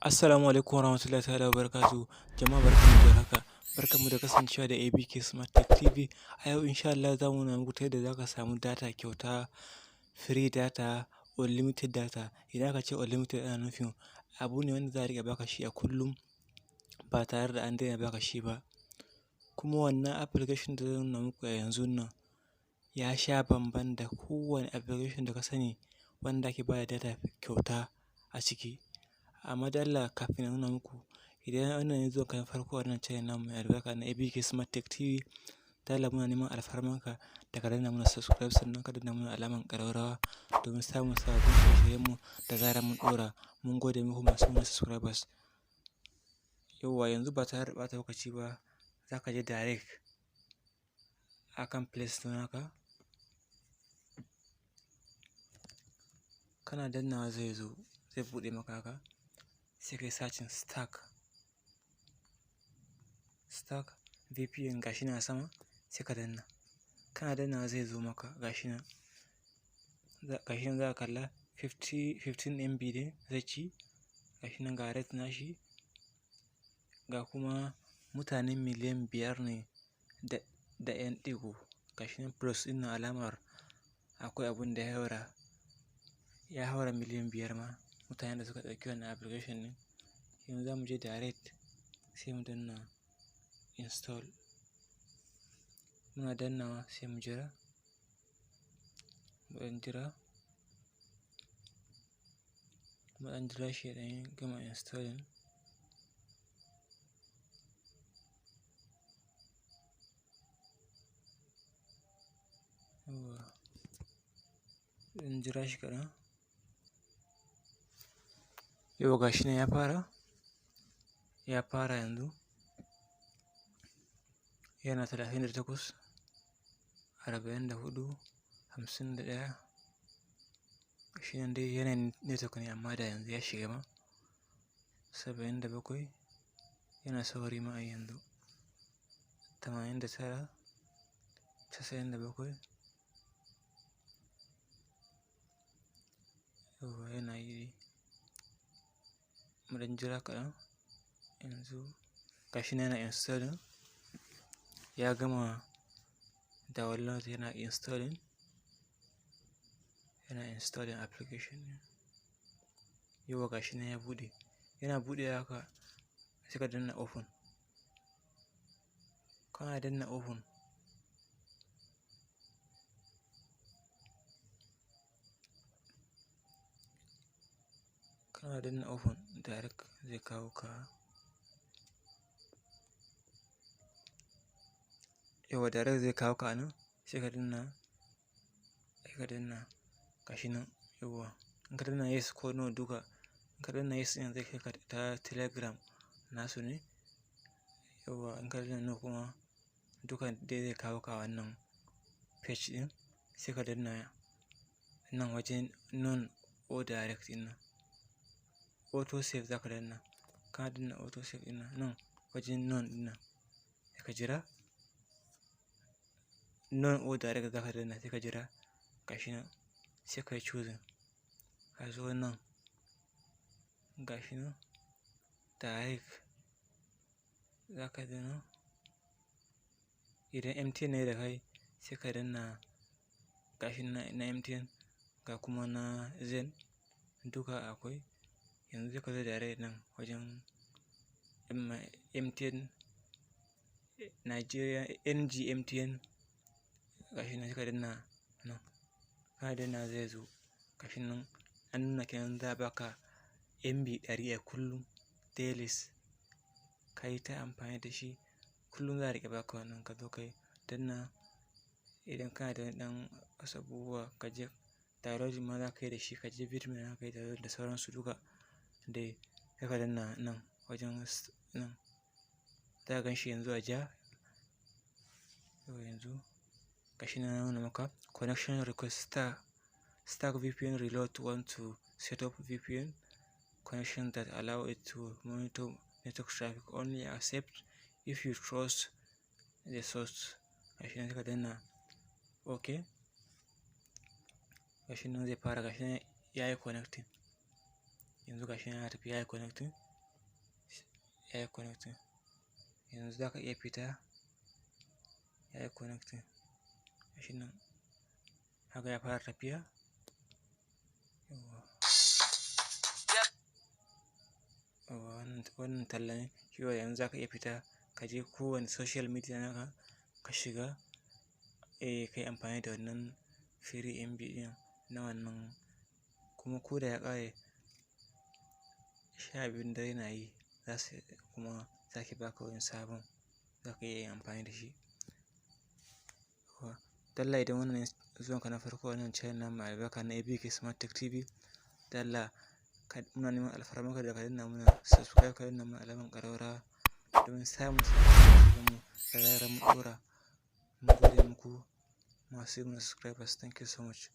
Assalamu alaikum warahmatullahi ta'ala wabarakatuh. Jama'a barkanmu da haka. Barkanmu da kasancewa da ABK Smart Tech TV. A yau insha Allah za mu nuna muku ta yadda za ka samu data kyauta, free data, unlimited data. Idan aka ce unlimited ana nufin abu ne wanda za a riƙa baka shi a kullum ba tare da an daina baka shi ba. Kuma wannan application da zan nuna muku a yanzun nan ya sha bamban da kowane application da ka sani wanda ake ba da data kyauta a ciki. Amma dan Allah kafin na nuna muku, idan wannan ne zuwanka na farko a wannan channel namu mai albarka na ABK Smart Tech TV, dan Allah muna neman alfarmanka da ka danna mana subscribe sannan ka danna mana alamar ƙararrawa domin samun sababbin shirye-shiryenmu da zarar mun ɗora. Mun gode muku masu mana subscribers. Yauwa yanzu ba tare da ɓata lokaci ba, za ka je direct akan Play Store naka. Kana dannawa zai zo, zai buɗe maka haka. Sai kai searching Stack VPN gashi nan a sama sai ka danna. Kana dannawa zai zo maka gashi nan. Gashi nan za ka kalla 15 MB ne zai ci. Gashi nan ga rate nashi. Ga kuma mutane miliyan 5 ne da 'yan ɗigo. Gashi nan plus ɗin nan alamar akwai abun da ya haura miliyan 5 ma mutanen da suka ɗauki wannan application ɗin. Yanzu za mu je direct sai mu danna install. Muna dannawa sai mu jira. Mu ɗan jira shi ya ɗan gama installing. Yauwa, ɗan jira shi kaɗan. Yauwa gashi nan ya fara yanzu. Yana 38, 44, 51. Gashi nan dai yanayin network ne amma da yanzu ya shiga ma. 77 yana sauri ma a yanzu. 89, 97. Yauwa yana yi. Mu ɗan jira kaɗan. Yanzu gashi nan yana installing. Ya gama download yana installing application ɗin. Yauwa gashi nan ya buɗe. Yana buɗewa haka sai ka danna open. Kana danna open direct zai kawo ka. Yauwa direct zai kawo ka nan sai ka danna gashi nan. Yauwa in ka danna yes ko no duka. In ka danna yes ɗin zai kai ka ta Telegram nasu ne. Yauwa in ka danna no kuma duka dai zai kawo ka wannan page ɗin. Sai ka danna nan wajen none or direct ɗin nan. Auto save za ka danna. Kana danna auto save ɗin nan wajen none ɗin nan. Sai ka jira. None or direct za ka danna sai ka jira. Gashi nan sai ka yi choosing. Ka zo nan gashi nan direct za ka danna. Idan MTN ne da kai sai ka danna gashi nan na MTN ga kuma na Zen duka akwai. Yanzu sai ka zo direct nan wajen MTN Nigeria NG MTN gashi nan sai ka danna nan. Kana danna zai zo gashi nan an nuna kenan za a baka MB 100 a kullum dailies. Ka yi ta amfani da shi kullum za a riƙa baka wannan ka zo kai danna. Idan kana da ɗan wasu abubuwa ka je downloading ma za ka yi da shi. Ka je vitamin za ka yi download da sauransu duka dai sai ka danna nan wajen nan. Za ka gan shi yanzu a ja. Yauwa yanzu gashi nan ya nuna maka connection request Stack VPN reload want to set up VPN connection that allow it to monitor network traffic. Only accept if you trust the source. Gashi nan sai ka danna OK. Gashi nan zai fara gashi nan ya yi connecting. Yanzu gashi nan ya tafi ya yi connecting. ya yi connecting. Yanzu za ka iya fita, ya yi connecting. Gashi nan haka ya fara tafiya. Wannan talla ne, shi yanzu za ka iya fita ka je kowane social media naka ka shiga, ka yi amfani da wannan free MB ɗin na wannan. Kuma ko da ya ƙare 12 dare na yi, za su kuma sake baka wani sabon, za ka iya yin amfani da shi. Dalla idan wannan ne zuwanka na farko wannan channel namu mai albarka na ABK Smart Tech TV, dalla muna neman alfarmaka da ka danna mana subscribe, ka danna mana alamar ƙararrawa domin samun sabbin mu da zarar mun ɗora. Mun gode muku masu yi mana subscribers. Thank you so much.